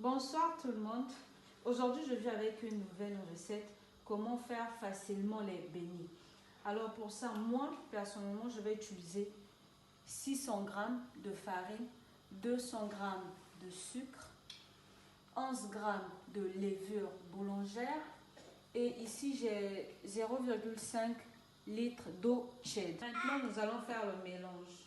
Bonsoir tout le monde. Aujourd'hui, je viens avec une nouvelle recette. Comment faire facilement les beignets. Alors pour ça, moi, personnellement, je vais utiliser 600 g de farine, 200 g de sucre, 11 g de levure boulangère et ici j'ai 0,5 litre d'eau tiède. Maintenant, nous allons faire le mélange.